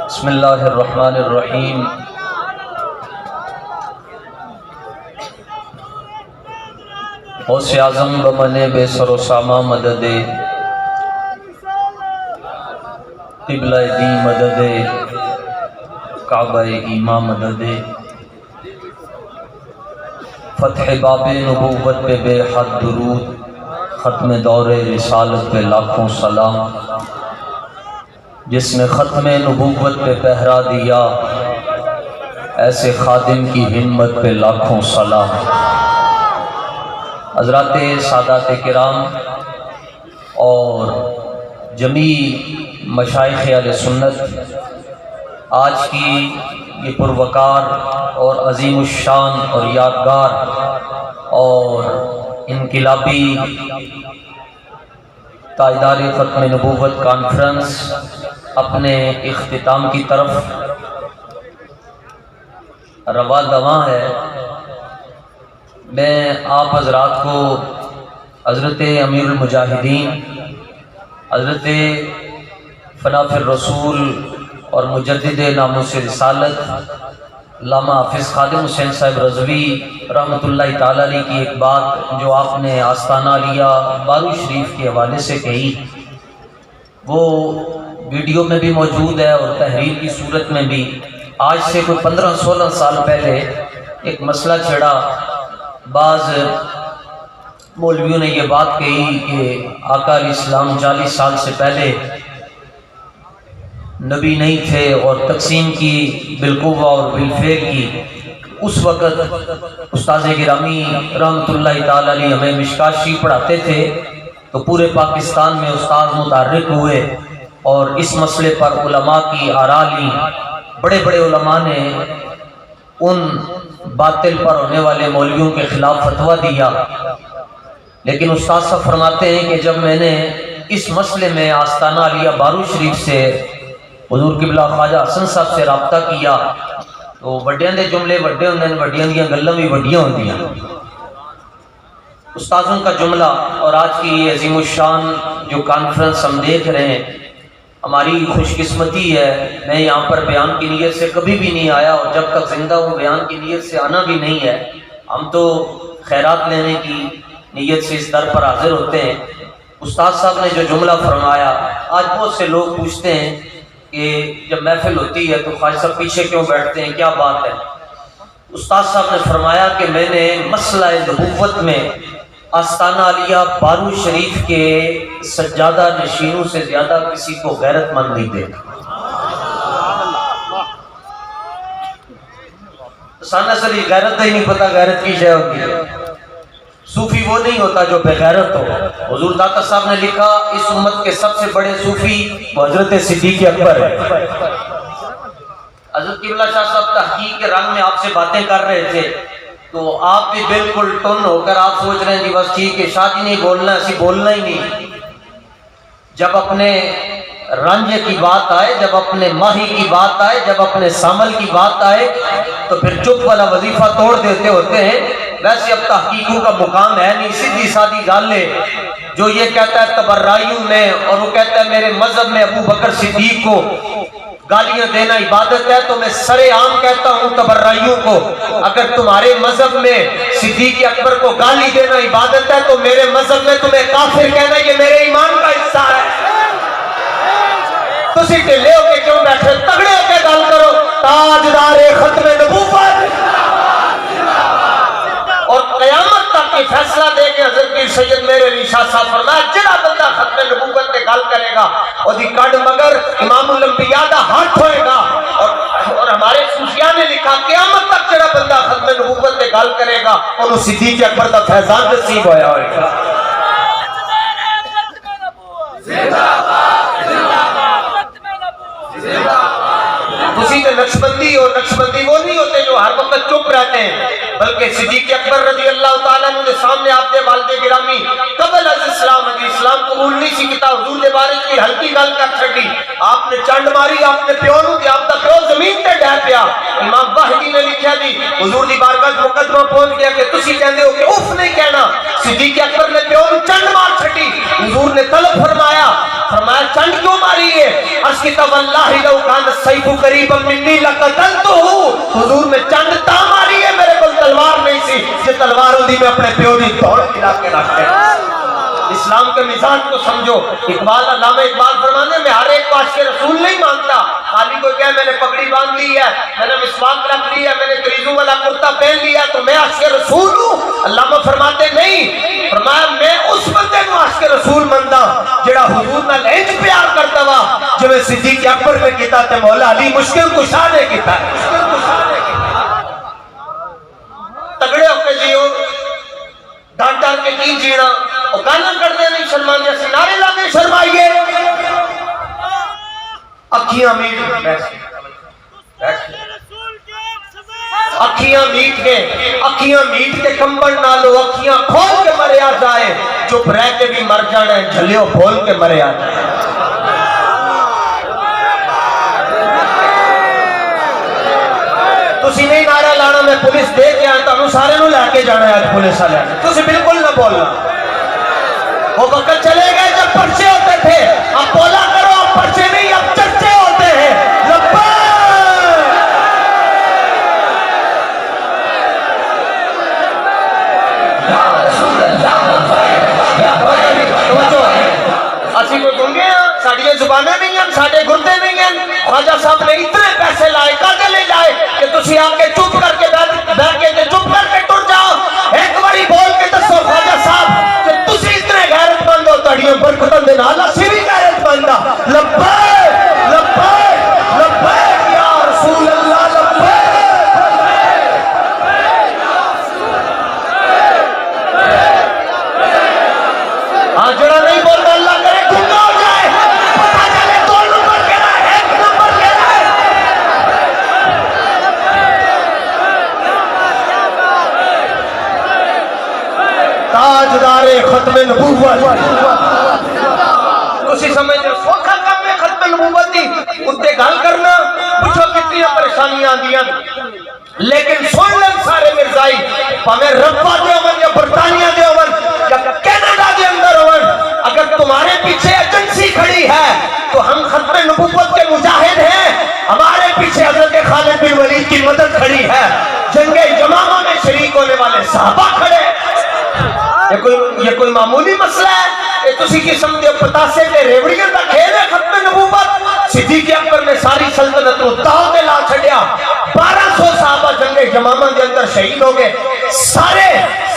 بسم اللہ الرحمن الرحیم۔ غوث اعظم بمن بے سر و سامہ مدد، قبلہ دی مدد، کعبہ ایمان مدد، فتح باب نبوت پہ بے حد درود، ختم دور رسالت پہ لاکھوں سلام، جس نے ختم نبوت پہ پہرا دیا، ایسے خادم کی ہمت پہ لاکھوں سلام۔ حضرات سادات کرام اور جمیع مشائخ اہل سنت، آج کی یہ پروقار اور عظیم الشان اور یادگار اور انقلابی تاجدار ختم نبوت کانفرنس اپنے اختتام کی طرف رواں دواں ہے۔ میں آپ حضرات کو حضرت امیر المجاہدین، حضرت فناف الرسول اور مجدد ناموس رسالت علامہ حافظ خادم حسین صاحب رضوی رحمۃ اللہ تعالیٰ علیہ کی ایک بات جو آپ نے آستانہ عالیہ بارو شریف کے حوالے سے کہی، وہ ویڈیو میں بھی موجود ہے اور تحریر کی صورت میں بھی۔ آج سے کوئی 15-16 سال پہلے ایک مسئلہ چھڑا، بعض مولویوں نے یہ بات کہی کہ آقا علیہ السلام 40 سال سے پہلے نبی نہیں تھے اور تقسیم کی بالقوہ اور بالفعل کی۔ اس وقت استاذ گرامی رحمۃ اللہ تعالیٰ علیہ ہمیں مشکات شریف پڑھاتے تھے، تو پورے پاکستان میں استاد متحرک ہوئے اور اس مسئلے پر علماء کی آراء لی۔ بڑے بڑے علماء نے ان باطل پر ہونے والے مولویوں کے خلاف فتویٰ دیا، لیکن استاد صاحب فرماتے ہیں کہ جب میں نے اس مسئلے میں آستانہ عالیہ بارو شریف سے حضور قبلہ خواجہ حسن صاحب سے رابطہ کیا، تو وڈیاں دے جملے وڈے ہوندے ہیں، وڈیاں دیاں گلاں بھی وڈیاں ہوندیاں۔ استاذوں کا جملہ اور آج کی یہ عظیم الشان جو کانفرنس ہم دیکھ رہے ہیں، ہماری خوش قسمتی ہے۔ میں یہاں پر بیان کی نیت سے کبھی بھی نہیں آیا اور جب تک زندہ ہوں بیان کی نیت سے آنا بھی نہیں ہے۔ ہم تو خیرات لینے کی نیت سے اس در پر حاضر ہوتے ہیں۔ استاد صاحب نے جو جملہ فرمایا، آج بہت سے لوگ پوچھتے ہیں کہ جب محفل ہوتی ہے تو خواجہ صاحب پیچھے کیوں بیٹھتے ہیں، کیا بات ہے؟ استاد صاحب نے فرمایا کہ میں نے مسئلہ نبوت میں آستانہ عالیہ بارو شریف کے سجادہ نشینوں سے زیادہ کسی کو غیرت مند نہیں دیکھا۔ سانہ سری غیرت ہی نہیں پتا غیرت کی شے ہوتی ہے۔ صوفی وہ نہیں ہوتا جو بے غیرت ہو۔ حضور داتا صاحب نے لکھا اس امت کے سب سے بڑے صوفی حضرت صدیق اکبر ہے۔ حضرت قبلہ شاہ صاحب تحقیق کے رنگ میں آپ سے باتیں کر رہے تھے تو آپ بھی بالکل ٹن ہو کر آپ سوچ رہے ہیں جی بس ٹھیک ہے، شاہ جی نہیں بولنا، ایسی بولنا ہی نہیں۔ جب اپنے رنج کی بات آئے، جب اپنے ماہی کی بات آئے، جب اپنے سامل کی بات آئے تو پھر چپ والا وظیفہ توڑ دیتے ہوتے ہیں۔ ویسے اب تحقیقوں کا مقام ہے نہیں، سیدھی سادی گل ہے۔ جو یہ کہتا ہے تبرائیوں میں اور وہ کہتا ہے میرے مذہب میں ابو بکر صدیق کو گالیاں دینا عبادت ہے، تو میں سرے عام کہتا ہوں تبرائیوں کو، اگر تمہارے مذہب میں صدیق اکبر کو گالی دینا عبادت ہے تو میرے مذہب میں تمہیں کافر کہنا یہ میرے ایمان کا حصہ ہے۔ تسی ڈھلے ہو کے کیوں بیٹھے؟ تگڑے ہو کے گل کرو۔ تاجدار ختم نبوت اور قیامت تک یہ فیصلہ دے کے حضرت پیر سید میر علی شاہ صاحب فرمایا جڑا بندہ ختم نبوت پہ گل کرے گا اور دی کڈ مگر امام الانبیاء دا ہاتھ ہوئے گا۔ اور ہمارے صوفیاء نے لکھا قیامت تک جڑا بندہ ختم نبوت پہ گل کرے گا انہوں صدیق اکبر دا فیضان نصیب ہویا ہوئے گا۔ اسی میں نقشبندی اور نقشبندی وہ نہیں ہوتے جو ہر وقت چپ رہتے ہیں، بلکہ صدیق اکبر رضی اللہ تعالیٰ عنہ سامنے آپ کے والد گرامی قبل از اسلام اسلام قبول نہیں سی کیتا، حضور نے بارش کی ہلکی گل کر چھڑی، آپ نے چنڈ ماری، آپ نے پیو نو کہ آپ دا پیو زمین تے ڈہ پیا۔ امام واحدی نے لکھیا جی حضور دی بارگاہ مقدمہ پہنچ گیا کہ تسی کہندے ہو کہ اف نہیں کہنا، صدیق اکبر نے پیو نو چنڈ مار چھڑی، حضور نے طلب فرمایا چنڈ کیوں ماری ہے؟ عرض فسکت واللہ لو کان السیف قریبا منی لقتلتہ. حضور نے چند تا ماری ہے، میرے کو تلوار نہیں سی، کہ تلوار ہوندی میں اپنے پیو دی توڑ کھلا کے رکھتے. اسلام کے مزاج کو سمجھو. اقبال، علامہ اقبال فرمانے میں ہر ایک کو عاشق رسول نہیں مانتا. خالی کوئی کہے میں نے پگڑی باندھ لی ہے، میں نے مسواک رکھ لی ہے، میں نے تریزو والا کرتا پہن لیا تو میں عاشق رسول ہوں. علامہ فرماتے نہیں، فرمایا میں اس بندے کو عاشق رسول مندا جڑا حضور نال انج پیار کرتا وا جویں صدیق اکبر نے کیتا تے مولا علی مشکل کشا نے کیتا. تگڑے ہو کے جیو، ڈانٹ ڈانٹ کے کی جینا، اور گانا کرتے نہیں شرمانے سے نعرے لانے شرمائیے. اکھیاں میٹ اکھیاں میٹ کے کمبل نہ لو، اکھیاں کھول کے مرے آ جائے، چپ رہ کے بھی مر جانا ہے، جھلیوں کھول کے مرے آ جائے. تسی نہیں نعرہ لانا میں پولیس دے کے آیا تمہیں سارے نو لے کے جانا ہے آج پولیس والے. تسی بالکل نہ بولنا. وہ وقت چلے گئے جب پرچے ہوتے تھے، اب بولا کرو اب پرچے نہیں اب چرچے ہوتے ہیں. اسی کوئی گنگے ہیں، ساڑھے زبانیں نہیں ہیں، ساڑھے گردے نہیں ہیں. خواجہ صاحب نے اتنے پیسے لائے، کاجے لے جائے کہ تسی آ کے چپ کر کے بیٹھ کے چپ کر کے ٹر جاؤ. ایک باری بول کے دسو خواجہ صاحب کہ تسی اتنے غیرت مند ہو، تڑیوں برکتن دے نال اسی بھی غیرت مند ہاں. لبیک لبیک لبیک یا رسول اللہ لبیک. ہاں جڑا نہیں بولتا اللہ کرے گنگا ہو جائے، پتہ چلے 2 نمبر کے رہا ہے 1 نمبر کے رہا ہے. تاجدار ختم نبوت تسی سمجھ رہے سوکھا کام ہے ختم نبوت دی اتنے گل کرنا. پوچھو کتنی پریشانیاں آندیاں، لیکن سن لیں سارے مرزائی، پاویں ربا دے ہون یا برطانیہ دے ہون یا کینیڈا دے اندر ہون، اگر تمہارے پیچھے ایجنسی کھڑی ہے تو ہم ختم نبوت کے مجاہد ہیں. ہمارے پیچھے حضرت خالد بن ولید کی مدد کھڑی ہے، جنگ یمامہ میں شریک ہونے والے صحابہ کھڑے. یہ کوئی معمولی مسئلہ ہے؟ یہ تسی قسم دے پتاسے تے ریوڑیاں دا کھیل ہے ختم نبوت. صدیق اکبر نے ساری سلطنت کو داؤ تے لا چھڑیا. 1200 صحابہ جنگ یمامہ کے اندر شہید ہو گئے،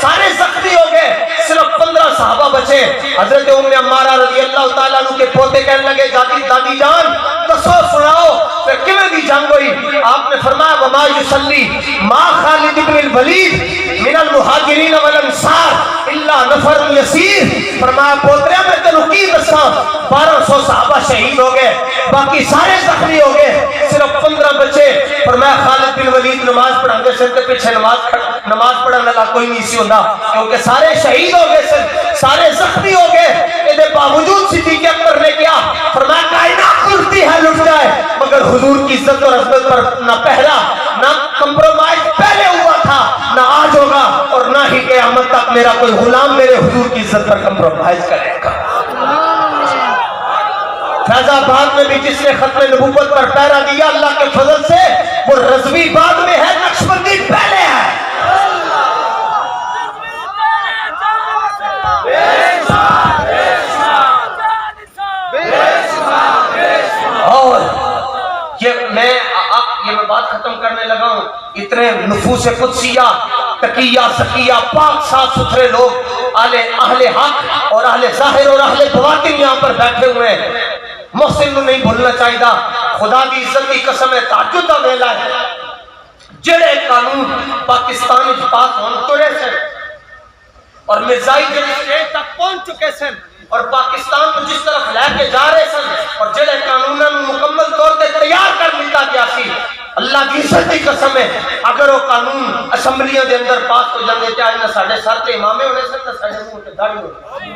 سارے زخمی ہو گئے، صرف 15 صحابہ بچے. حضرت ام عمارہ رضی اللہ تعالیٰ عنہ کے پوتے کہنے لگے دادی جان دسو سناؤ پھر کیویں دی جنگ ہوئی. آپ نے فرمایا وما یصلی ما خالد بن الولید من المہاجرین والانصار الا نفر یسیر. فرمایا پوتریا میں تینوں کی دساں 1200 صحابہ شہید ہو گئے، باقی سارے زخمی ہو گئے، صرف 15 بچے. فرمایا خالد بن ولید نماز پڑھاندے سن تے پیچھے نماز پڑھن والا کوئی نہیں سی ہوندا کیونکہ سارے شہید ہو گئے سن، سارے زخمی ہو گئے. اے باوجود صدیق اکبر نے کیا فرمایا کائنات لٹتی ہے لٹ جائے مگر حضور کی عزت اور عظمت پر نہ پہلا نہ کمپرومائز پہلے ہوا تھا نہ آج ہوگا اور نہ ہی قیامت تک میرا کوئی غلام میرے حضور کی عزت پر کمپرومائز کرے گا. فیض آباد میں بھی جس نے ختم نبوت پر پہرا دیا اللہ کے فضل سے وہ رضوی بعد میں ہے، نقشبندی پہلے ہے. اور یہ میں بات ختم کرنے لگا ہوں. اتنے نفوس قدسیہ تقیہ سقیہ پاک صاف ستھرے لوگ اہل حق اور اہل ظاہر اور اہل باطن یہاں پر بیٹھے ہوئے ہیں. محسن کو نہیں بھولنا چاہیے، خدا دی عزت کی قسم ہے تہجد دا ویلا ہے. جڑے قانون پاکستان وچ پاس ہون ترے سن اور مرزائی جڑے اسٹیج تک پہنچ چکے سن اور پاکستان کو جس طرف لے کے جا رہے سن اور جڑے قانوناں مکمل طور تے تیار کر لیتا گیا سی، اللہ کی عزت کی قسم ہے اگر وہ قانون اسمبلیاں دے اندر پاس ہو جاندے تے نہ ساڈے سر تے امامے ہونے سن نہ ساڈے منہ تے داڑھی ہوندی.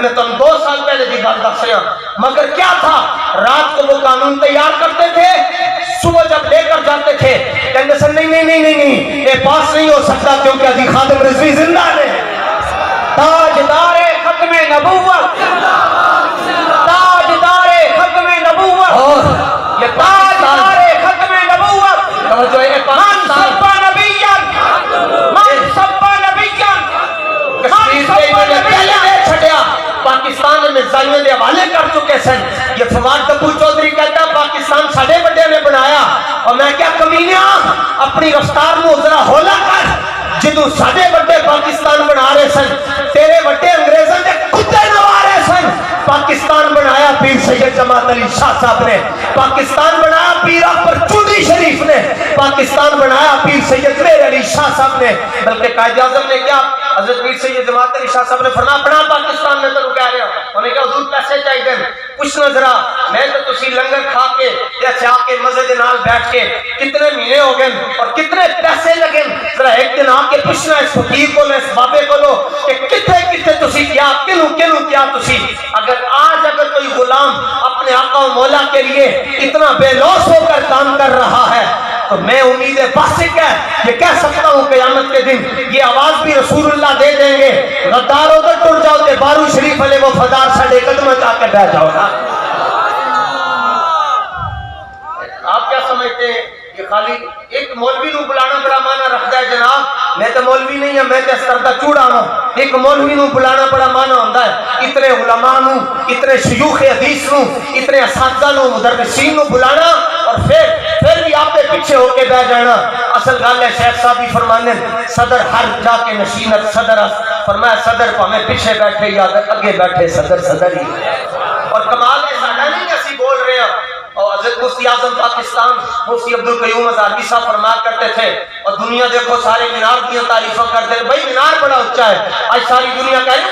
میں تم 2 سال پہلے کی بات دس رہا ہوں، مگر کیا تھا رات کو وہ قانون تیار کرتے تھے، صبح جب لے کر جاتے تھے کہتے سن نہیں یہ پاس نہیں ہو سکتا کیونکہ علی خادم رضوی زندہ ہے. تاجدار ختم نبوت، تاجدار ختم نبوت کرتے سن. یہ فواد تبو چودھری کہتا پاکستان ساڈے بڑے نے بنایا, اور میں کیا کمینیا اپنی رفتار نو ذرا ہولا کر. جدوں ساڈے بڑے پاکستان بنا رہے سن, تیرے بڑے انگریزاں دے کتے نوا رہے سن. پاکستان بنایا پیر سید جماعت علی شاہ صاحب نے, پاکستان بنایا پیر اکبر چودھری شریف نے, پاکستان بنایا پیر سید میر علی شاہ صاحب نے. بلکہ قائد اعظم نے کیا, حضرت پیر سید جماعت علی شاہ صاحب نے فرمایا بنا پاکستان میں تو کہہ رہے ہو. انہوں نے کہا حضور پیسے چاہیے, پوچھنا ذرا میں تو تسی لنگر کھا کے یا چاہ کے مزے دے نال بیٹھ کے کتنے مہینے ہو گئے اور کتنے پیسے لگے, ذرا ایک دن آ کے پوچھنا اس فقیر کو, اس بابے کو لو کہ کتنے کتنے تسی کیا کنو کیا تسی. اگر کوئی غلام اپنے آقا و مولا کے لیے اتنا بے لوث ہو کر کام کر رہا ہے تو میں امید باسق ہے یہ کہہ سکتا ہوں قیامت کے دن یہ آواز بھی رسول اللہ دے دیں گے, غداروں تو ٹر جاؤ تے بارو شریف والے وہ فدار ساڑھے قدمہ جا کے بیٹھ جاؤ گا. آپ کیا سمجھتے ہیں کہ خالی ایک مولوی نو بلانا بڑا معنی رکھتا ہے جناب؟ میں تو مولوی نہیں ہوں, میں تو سردہ چوڑا ہوں. ایک مولوی نو بلانا بڑا معنی ہوتا ہے اتنے علماء نو, اتنے شیوخ حدیث نو, اتنے اساتذہ نو, مدرسین نو بلانا اور پھر بھی آپ کے پیچھے ہو کے بیٹھ جانا. اصل گل ہے شیخ صاحب بھی فرمانے صدر ہر جا کے نشینت صدر, فرمایا صدر پہ پیچھے بیٹھے یا اگے بیٹھے صدر ہی. اور کمال ہے ساڈا نہیں اسی بول رہے ہیں. اور حضرت مفتی اعظم پاکستان مفتی عبدالقیوم ازہری صاحب فرمایا کرتے تھے, اور دنیا دیکھو سارے مینار کی تعریفیں کرتے ہیں, بھائی مینار بڑا اونچا ہے. آج ساری دنیا کہہ رہی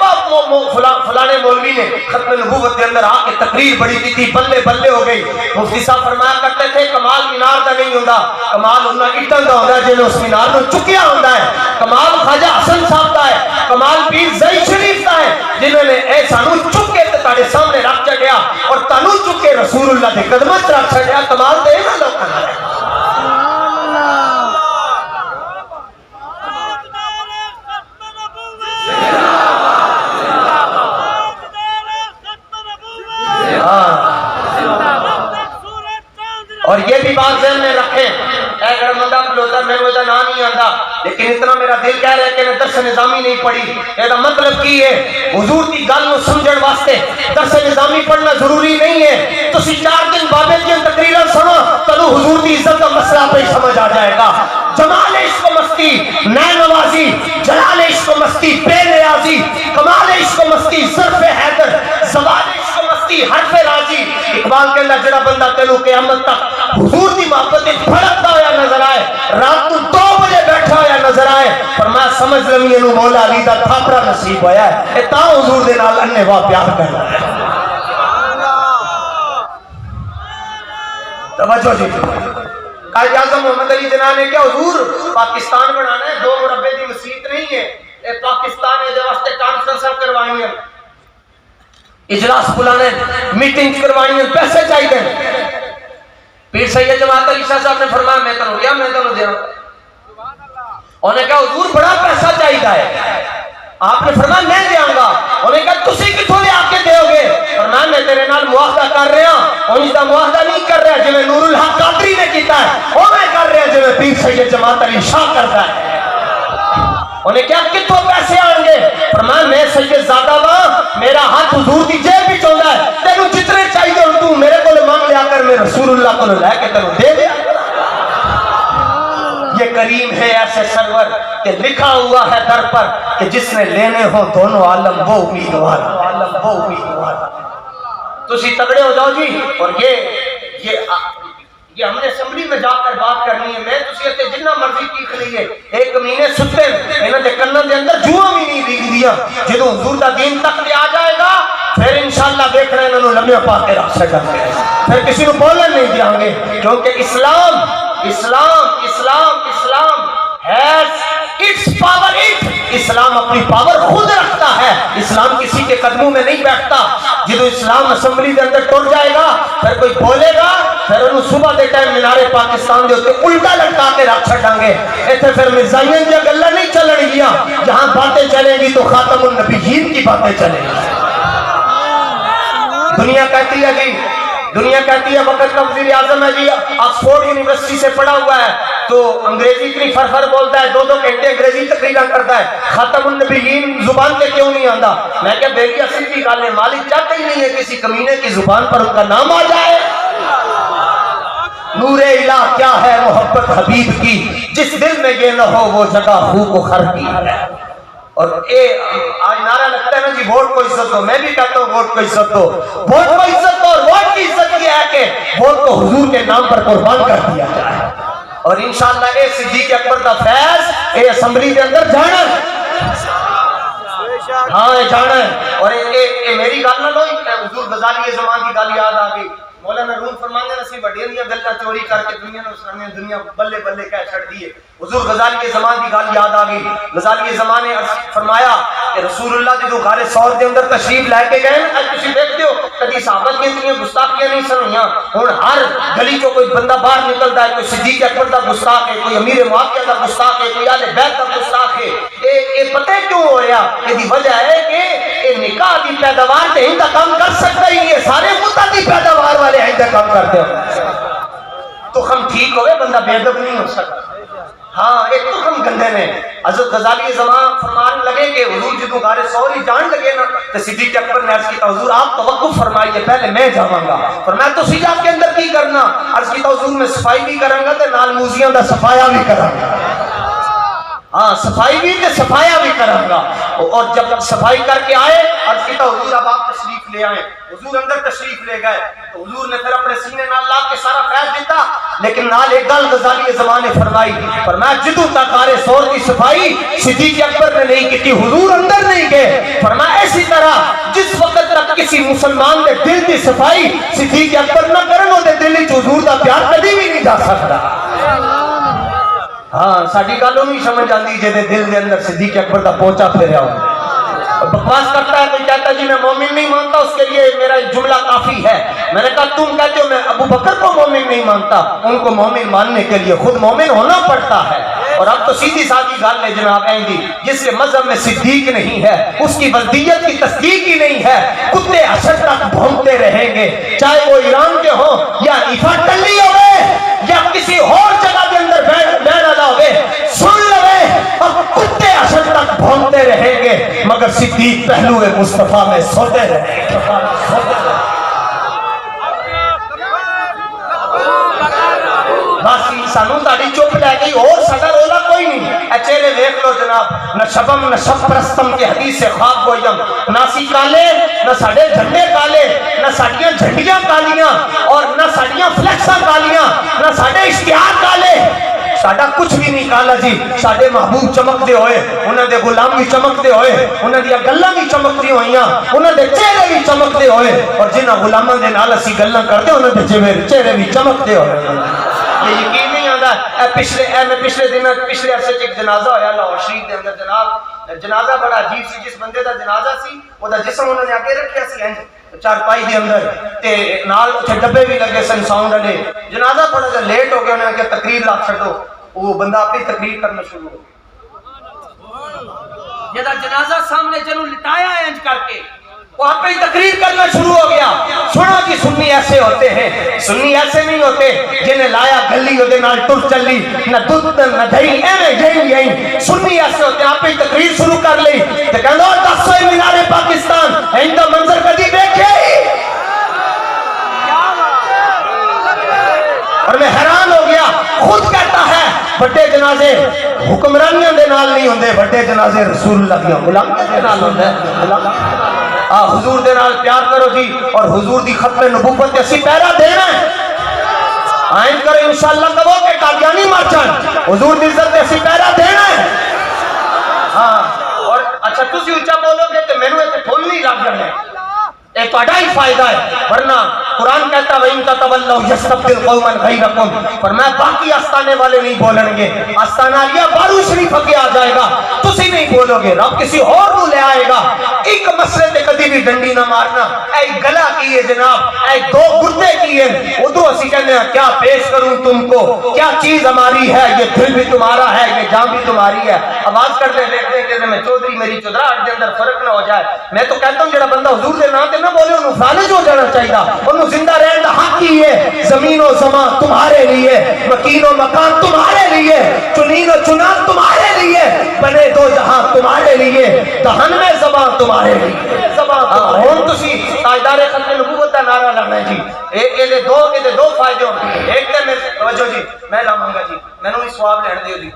فلانے مولوی نے ختم نبوت کے اندر آ کے تقریر بڑی کی تھی, بلے بلے ہو گئی. مفتی صاحب فرمایا کرتے تھے کمال مینار کا نہیں ہوتا, کمال انہاں اٹن کا ہوتا ہے جنہوں اس مینار کو چکیا ہوتا ہے. کمال خواجہ حسن صاحب کا ہے, کمال پیر زئی شریف کا ہے جنہوں نے اے سانو چک کے تہاڈے سامنے رکھ چڑیا اور تانوں چک کے رسول اللہ دے قدموں وچ رکھ چڑیا. کمال دے نا لوکاں دا. اور یہ بھی بات ذہن میں رکھیں, اے گڑمندہ پلوتا میں وہ نام نہیں آندا, لیکن اتنا میرا دل کہہ رہا ہے کہ میں درس نظامی نہیں پڑھی. یہ مطلب کی ہے حضور کی گل نو سمجھن واسطے درس نظامی پڑھنا ضروری نہیں ہے. تو 4 دن بابے کی تقریریں سنو تنو حضور کی عزت کا مسئلہ پہ سمجھ آ جائے گا. جمال عشق و مستی نین نوازی, جلال عشق و مستی بے نیازی, کمال عشق و مستی ظرف حیدر, زوال عشق و مستی حرف راضی. اقبال کے اندر جڑا بندہ تینوں قیامت تک حضور کی محبت بھڑکتا ہوا نظر آئے, رات کو 2 بجے بیٹھا ہوا نظر آئے, فرمایا سمجھ لمی انہوں مولا علی دا تھاپڑا نصیب ہویا ہے. اے تا حضور دے نال اننے واہ پیار کرنا ہے. توجہ جی. قائد اعظم محمد علی جناح نے کیا حضور پاکستان بنانا ہے, 2 مربع دی مسجد نہیں ہے, اے پاکستان دے واسطے کانفرنس کروائی ہیں, اجلاس بلانے, میٹنگ کروائی ہیں, پیسے چاہیے. پیر سید جماعت علی شاہ صاحب نے فرمایا میں تنوں دیا, میں تنوں دیا. انہوں نے کہا حضور بڑا پیسہ چاہیے ہے. آپ نے فرمایا میں دیاں گا. انہوں نے کہا تسی کتھوں لے آ کے دیو گے؟ فرمایا میں تیرے نال معاہدہ کر رہا ہوں, ان دا معاہدہ نہیں کر رہا جویں نور الحق قادری نے کیتا ہے, وہ میں کر رہا جویں پیر سید جماعت علی شاہ کرتا ہے. انہیں کیا کتوں پیسے آئیں گے؟ فرمایا میں سید زادہ ہاں, میرا ہاتھ حضور کی جیب بھی چاہتا ہے, تینوں جتنے چاہیے اور تو میرے کو مانگ لیا کر, میں رسول اللہ کو لے کے تینوں دے دیا. یہ کریم ہے ایسے سرور کہ لکھا ہوا ہے در پر کہ جس نے لینے ہوں دونوں عالم وہ امیدوار, عالم وہ امیدوار. تو اسی تگڑے ہو جاؤ جی. اور یہ ہم نے اسمبلی میں جا کر بات کرنی ہے. میں تسی تے جنہ مرضی کی لیے 1 مہینے ستے انہاں دے کنن دے اندر جواں بھی نہیں دیکھ دیا. جدوں حضور دا دین تک لے آ جائے گا پھر انشاءاللہ دیکھ رہے انہاں نوں لمحے پا کے رکھ سکیں گے, پھر کسی کو بولن نہیں دیاں گے, کیونکہ اسلام اسلام اسلام اسلام has its power. اسلام اپنی پاور خود رکھتا ہے, اسلام کسی کے قدموں میں نہیں بیٹھتا. جدو اسلام اسمبلی دے اندر ٹر جائے گا پھر کوئی بولے گا, پھر انہوں صبح دے ٹائم مینارے پاکستان دے ہوتے الٹا لٹکا کے رکھ چھڑیں گے. ایتھے پھر مرزائیاں جا گلاں نہیں چلن گیاں, جہاں باتیں چلیں گی تو خاتم النبیین کی باتیں چلیں گی. دنیا کہتی ہے جی, دنیا کہتی ہے وقت کا وزیر اعظم ہے جی, آکسفورڈ یونیورسٹی سے پڑھا ہوا ہے, تو انگریزی اتنی فرفر بولتا ہے، 2 گھنٹے انگریزی تقریریں کرتا ہے، خاتم النبیین زبان پہ کیوں نہیں آتا؟ میں کہا بیٹی اصل کی گل ہے، مالک چاہتا ہی نہیں ہے کسی کمینے کی زبان پر ان کا نام آ جائے۔ نور الہ کیا ہے محبت حبیب کی، جس دل میں یہ نہ ہو وہ جگہ ہو کو خر کی ہے۔ اور آج نعرہ لگتا ہے نا جی ووٹ کو عزت دو، میں بھی کہتا ہوں ووٹ کو عزت دو، ووٹ کو عزت دو، اور ووٹ کی عزت یہ ہے کہ ووٹ کو حضور کے نام پر قربان کر دیا جائے۔ اور انشاءاللہ اے صدیق اکبر دا فیض اے اسمبلی دے اندر جانا ہے، ہاں جانا ہے۔ اور میری گل نہ لو، حضور غزالی زمان کی گل یاد آ گئی، مولانا روم فرماندے نے سی بڑیاں دیاں گلاں چوری کر کے دنیا نوں سنانے، دنیا بلے بلے کہہ چھڑ دی ہے۔ حضور غزالی کے زمان کی گل یاد آ گئی، غزالی زمان نے فرمایا کہ رسول اللہ جدوں غار ثور دے اندر تشریف لے کے گئے، اج تسی دیکھتے ہو کبھی صحابہ کی اتنی گستاخیاں نہیں سنیاں، ہن ہر گلی چوں کوئی بندہ باہر نکلدا ہے، کوئی صدیق اکبر دا گستاخ ہے، کوئی امیر معاویہ دا گستاخ ہے، کوئی اہل بیت دا گستاخ ہے۔ اے پتہ کیوں ہو رہا؟ اس دی وجہ ہے کہ اے نکاح دی پیداوار تے ہندا کام کر سکتا ہی نہیں ہے، سارے مدت دی پیداوار والے ہندا کام کرتے ہو۔ تو ہم ٹھیک ہوئے، بندہ بے ادب نہیں ہو سکتا۔ ہاں ایک تو ہم گندے نے۔ حضرت غزالی زمان فرمان لگے کہ حضور جدوں غار ثور ہی جان لگے نا تو صدیق اکبر نے عرض کیا حضور آپ توقف فرمائیے، پہلے میں جاواں گا۔ فرمایا تو سجاد کے اندر کی کرنا؟ عرض کیا حضور میں صفائی بھی کراں گا تے نال موزیاں دا صفایا بھی کراں گا۔ ہاں صفائی بھی تے صفایا بھی کراں گا۔ اور جب صفائی کر کے آئے عرض کیا حضور اب آپ تشریف لے آئیں۔ حضور اندر تشریف لے گئے تو حضور نے پھر اپنے سینے نال لا کے سارا فیض دیتا، لیکن نال ایک گل غزالی زمان نے فرمائی، فرمایا جدوں تک غار ثور کی صفائی صدیق اکبر نے نہیں کی، حضور اندر نہیں گئے۔ فرمایا اسی طرح جس وقت تک کسی مسلمان دے دل دی صفائی صدیق اکبر نہ کرن، او دے دل وچ حضور دا پیار کبھی بھی نہیں جا سکتا۔ ہاں ساڈی گل نہیں سمجھ آندی جے دے دل دے اندر صدیق اکبر دا پوچا پھیریا ہو۔ بکواس کرتا ہے کوئی کہتا ہے جی میں مومن نہیں مانتا، اس کے لیے میرا جملہ کافی ہے۔ میں نے کہا تم کہتے ہو میں ابو بکر کو مومن نہیں مانتا، ان کو مومن ماننے کے لیے خود مومن ہونا پڑتا ہے۔ اور اب تو سیدھی سادھی گل ہے جناب اہندی، جس کے مذہب میں صدیق نہیں ہے اس کی ولیت کی تصدیق ہی نہیں ہے، کتے حشر تک بھونکتے رہیں گے، چاہے وہ ایران کے ہوں یا ایفا ٹلی ہوئے یا کسی اور جگہ کے اندر بیٹھا ہوئے، سن لوے اور کتے حشر تک بھونکتے رہیں گے، مگر صدیق پہلو مصطفیٰ میں سوتے رہیں گے۔ باسی سانوں تاڑی چپ لے گئی اور سدا رولا کوئی نہیں۔ اے چہرے دیکھ لو جناب، نہ شبم نہ شب پرستم کی حدیث سے خواب گویم، ناسی کالے نہ ساڑے جھنڈے کالے، نہ ساڑیاں جھنڈیاں کالیاں اور نہ ساڑیاں فلیکساں کالیاں، نہ ساڑے اشتہار کالے، ساڑا کچھ بھی نہیں کالا جی۔ ساڑے محبوب چمک دے ہوئے، انہاں دے غلام بھی چمک دے ہوئے، انہاں دیا گلاں بھی چمک دی ہوئیاں، انہاں دے چہرے بھی چمک دے ہوئے، اور جنہاں غلاماں دے نال اسی گلاں کرتے انہاں دے چہرے بھی چمک دے ہوئے۔ یہ یقین نہیں آتا۔ میں پچھلے دن پچھلے عرصے ایک جنازہ ہویا لاہور شریف دے اندر جناب، جنازہ بڑا عجیب سی، جس بندے دا جنازہ سی وہ دا جسم انہوں نے آگے رکھیا سی انج چارپائی دے اندر تے نال اتھے ڈبے بھی لگے سن ساؤنڈ والے۔ جنازہ تھوڑا سا لیٹ ہو گیا، انہوں نے کہا تقریر لا چھڈو، وہ بندہ آپ ہی تقریر کرنا شروع ہو گیا، جدا جنازہ سامنے جنوں لٹایا ہے انج کر کے وہ آپ ہی تقریر کرنا شروع ہو گیا۔ سنا کہ سنی ایسے ہوتے ہیں، سنی ایسے نہیں ہوتے جنہیں لایا گلی ہوتے نال ٹر چلی، نہ دودھ نہ دہی، یہی سنی ایسے ہوتے ہیں۔ آپ ہی تقریر شروع کر لی تو کہنا دس سوئے مینار پاکستان ان کا منظر کدی دیکھے ہی، اور میں حیران ہو گیا۔ خود کہتا ہے بڑے جنازے حکمرانیاں دے نال نہیں ہوندے، بڑے جنازے رسول اللہ کے غلامیاں دے نال ہوندے۔ حضور دے نال پیار کرو جی، اور حضور دی ختم نبوت اسی پہرا دینا ہے۔ آئین کرو انشاءاللہ کہو کہ قادیانی مرچن حضور دی عزت اسی پہرا دینا ہے۔ ہاں اور اچھا تسی اونچا بولو گے تو مینوں ایتھے پھول نہیں لگ جانے، اے تہاڈا ہی فائدہ ہے، ورنہ قرآن کہتا ہے وَإِن تَتَوَلَّوْا يَسْتَبْدِلْ قَوْمًا غَيْرَكُمْ، فرمایا باقی آستانے والے نہیں بولیں گے، آستانہ علیہ بارو شریف کے آ جائے گا، تسی نہیں بولو گے، رب کسی اور کو لے آئے گا۔ ایک مسئلے تے کدی بھی ڈنڈی نہ مارنا. اے گلا کی ہے جناب, اے دو گردے کی ہے. ادھر اسی کہنے ہیں کیا پیش کروں تم کو, کیا چیز ہماری ہے, یہ دل بھی تمہارا ہے, یہ جان بھی تمہاری ہے. آواز کرتے دیکھتے کہ میں چودھری میری چودراہٹ دے اندر فرق نہ ہو جائے. میں تو کہتا ہوں جڑا بندہ حضور دے نام تے نہ بولے انہوں فالج ہو جانا چاہیے, انہوں زندہ رہن دا حق ہی ہے. زمین و زمان تمہارے لیے, مکین و مکان تمہارے لیے, چنین و چنان تمہارے لیے, بنے دو جہاں تمہارے لیے, دہن میں زبان تمہارے لیے. زبان ہون تسی تاجدار ختم نبوت دا نعرہ لانا ہے جی. یہ دو فائدے ہوں. ایک تے میں توجہ جی میں لاؤں گا جی, میں نے سواب لین دیو جی.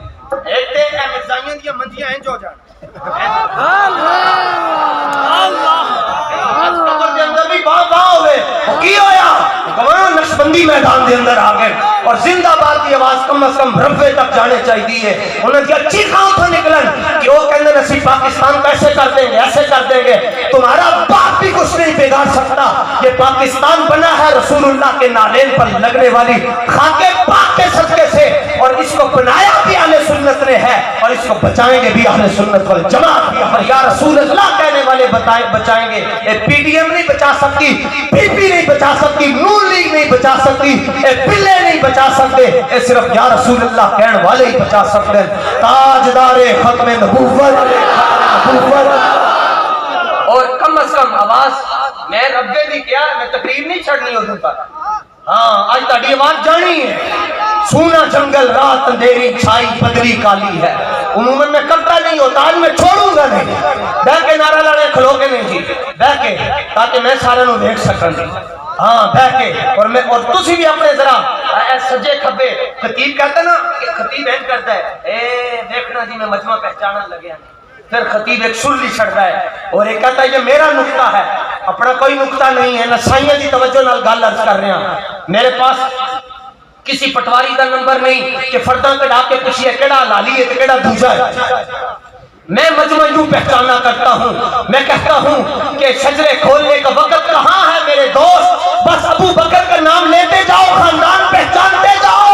ایک تے اے مرزائیاں دی منجیاں انج ہو جان قبر دے اندر بھی باں باں ہوئے. کی ہویا گواہ نقشبندی میدان دے اندر آ گئے اور زندہ باد کی آواز کم از کم ربے تک جانے چاہیے. انہوں نے اچھی خواہ تھا نکلن کہ وہ کہنے نسی پاکستان کیسے کر دیں گے, ایسے کر دیں گے. تمہارا باپ بھی کچھ نہیں بگاڑ سکتا. یہ پاکستان بنا ہے رسول اللہ کے نالین پر لگنے والی خاک پاک کے صدقے سے, اور اس کو بنایا بھی اہل سنت نے ہے اور اس کو بچائیں گے بھی اہل سنت والجماعت. اور یا رسول اللہ کہنے والے بچائیں گے. پی ڈی ایم نہیں بچا سکتی, پی پی نہیں بچا سکتی, نون لیگ نہیں بچا سکتی, پلے نہیں بچا سکتے, اے صرف یا رسول اللہ کہنے والے ہی بچا سکتے ہیں. تاجدار ختم نبوت. اور کم از کم آواز میں ربے دی کیا میں تقریر نہیں چھڑنی ادھر پر. ہاں آج تاڑی آواز جانی ہے. سونا جنگل رات اندھیری چھائی بدری کالی ہے. عموماً میں کرتا نہیں ہوتا, آج میں چھوڑوں گا نہیں. بہ کے نعرہ لانے کھلو کے نہیں جی, بہ کے تاکہ میں سارے نو دیکھ سکوں جی. ہاں بہ کے اور تسی بھی اپنے ذرا سجے کھبے. خطیب کہتا ہے نا, خطیب اینج کرتا ہے اے دیکھنا جی میں مجمع پہچانا لگے ہیں. پھر خطیب ایک سرلی چھڑتا ہے اور ایک کہتا ہے یہ میرا نقطہ ہے, اپنا کوئی نقطہ نہیں ہے. نسائیاں دی توجہ نال گل عرض کر رہے ہیں. میرے پاس کسی پٹواری کا نمبر نہیں کہ فرداں کڑا کے پوچھئے کیڑا لالی ہے کیڑا دوجا ہے. میں مجمع یوں پہچانا کرتا ہوں. میں کہتا ہوں کہ شجرے کھولنے کا وقت کہاں ہے میرے دوست, بس ابو بکر کا نام لیتے جاؤ, خاندان پہچانتے جاؤ.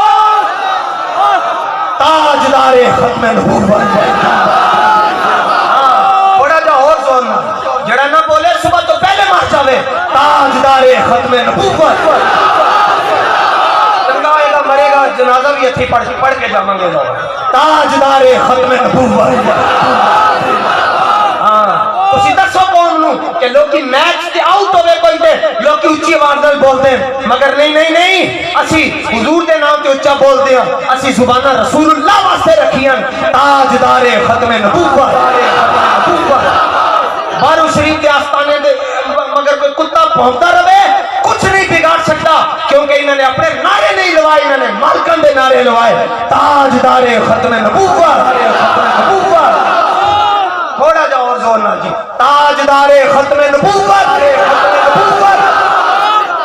تاجدار ختم نبوت. تھوڑا جا اور زور نہ, جڑا نہ بولے صبح تو پہلے مار جاوے. تاجدار ختم نبوت. چنگائے گا مرے گا جنازہ بھی اتھی پڑھ کے جامیں گے لوگ. تاجدار ختم نبوت. ہاں اسی دسو کون نو کہ لوگی میچ تے آؤٹ ہوئے کوئی دے لوگی اچھی آواز نال بول دیں, مگر نہیں اسی حضور دے نام تے اچھا بول دیں, اسی زبانہ رسول اللہ واسطے رکھیاں. تاجدار ختم نبوت. بارو شریف کے آستانے دے مگر کوئی کتا پہنچتا رہے کچھ نہیں بگاڑ سکتا, کیونکہ انہوں نے اپنے نعرے نہیں لوائے, انہوں نے مالکن دے نعرے لوائے. تاجدار ختم نبوت. تھوڑا جا اور زور نہ جی. تاجدار ختم نبوت.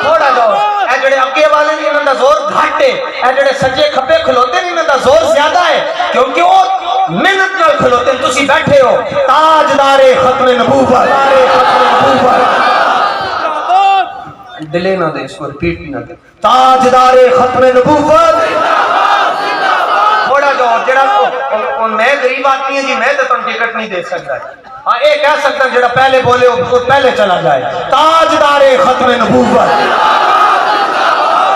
تھوڑا جا اور. اے جڑے اگے والے نہیں انہوں نے زور گھاٹے, اے جڑے سجے کھپے کھلوتے نہیں انہوں نے زور زیادہ ہے, کیونکہ وہ محنت نال کھلوتے ہیں. تسی بیٹھے ہو. تاجدار ختم نبوت. دلے نہ دے, اس کو ریپیٹ نہ دے. تاجدار ختم نبوت. تھوڑا جو جڑا میں غریب آدمی ہیں جی, میں تو تم ٹکٹ نہیں دے سکتا. ہاں یہ کہہ سکتا جڑا پہلے بولے وہ پہلے چلا جائے. تاجدار ختم نبوت.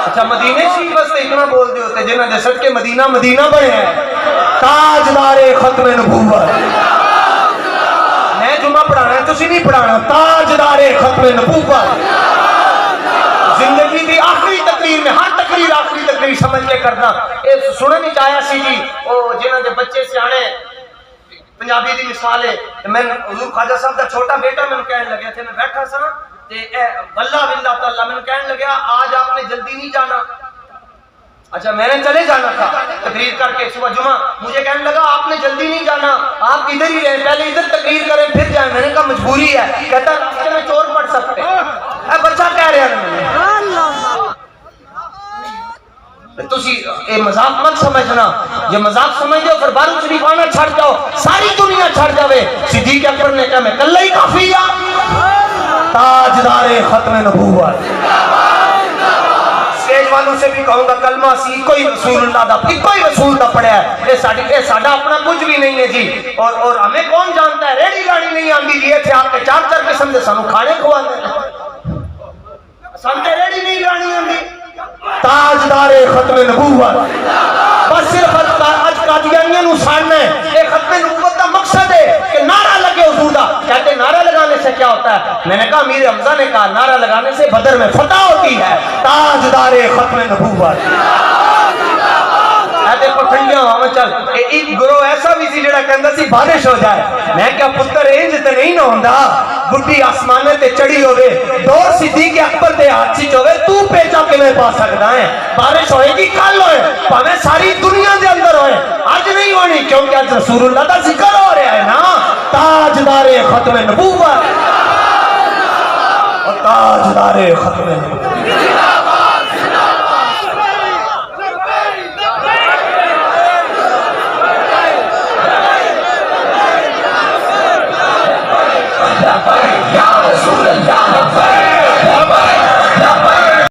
اچھا مدینے شریف واسطے اتنا بول دے ہوتے جنہاں دے صدقے مدینہ بنے ہیں. تاجدار ختم نبوت. میں جمعہ پڑھانا ہے تسی نہیں پڑھانا. تاجدار ختم نبوت. زندگی دی آخری تقریر میں ہر تقریر آخری تقریر سمجھ کے کرنا. سننے نہیں چاہیا سی جی وہ جنہاں دے بچے سیانے پنجابی دی مثال ہے. میں حضور خواجہ صاحب دا چھوٹا بیٹا میں کہنے لگیا تھے, میں بیٹھا سا واللہ باللہ تعالیٰ میں کہنے لگیا آج آپ نے جلدی نہیں جانا. اچھا میں نے چلے جانا تھا تقریر کر کے صبح جمعہ, مجھے کہنے لگا آپ نے جلدی نہیں جانا, آپ ادھر ہی رہیں, پہلے ادھر تقریر کریں پھر جائیں. میں نے کہا مجبوری ہے. کہتا راستے میں چور پڑ سکتے. اے بچہ کہہ رہے ہیں تسی اے مذاق مت سمجھنا. یہ مذاق سمجھ دو پھر بارو شریف آنا چھڑ جاؤ, ساری دنیا چھڑ جاوے. صدیق اکبر نے کہا میں کلہ ہی کافی ہے. تاجدار ختم نبوت. کالج والوں سے بھی کہوں گا کلمہ سی کوئی رسول اللہ دا کوئی رسول دا پڑھا ہے، یہ ساڈا اپنا کچھ بھی نہیں ہے جی، اور ہمیں کون جانتا ہے، ریڑی گاڑی نہیں آندی جی، اتنے آپ کے چار چار قسم دے سانو کھانے کھوانے، سانتے ریڑی نہیں گاڑی آندی۔ تاجدار ختم نبوت، بس صرف اج قادیانیاں نو ساڑنا ہے، یہ ختم نبوت کا مقصد ہے کہ نعرہ لگے حضور دا، کہتے نعرہ لگانے سے کیا ہوتا ہے؟ میں نے کہا امیر حمزہ نے کہا نعرہ لگانے سے بدر میں فتح ہوتی ہے۔ تاجدار ختم نبوت، اے دیکھو ٹھنڈیاں ہوا چل، ایک گروہ ایسا بھی سی جڑا کہندا سی بارش ہو جائے، میں کیا پتر انج تے نہیں نہ ہوندا، بڈھی آسمانے تے چڑھی ہوے، دور صدیق اکبر دے ہاتھ وچ ہوے، تو پیچا کیویں پا سکدا ہے؟ بارش ہوئے گی کل ہوئے، بھاویں ساری دنیا دے اندر ہوئے، اج نہیں ہونی، کیونکہ اج رسول اللہ دا ذکر ہو رہا ہے نا۔ تاجدار ختم نبوت، اور تاجدار ختم نبوت۔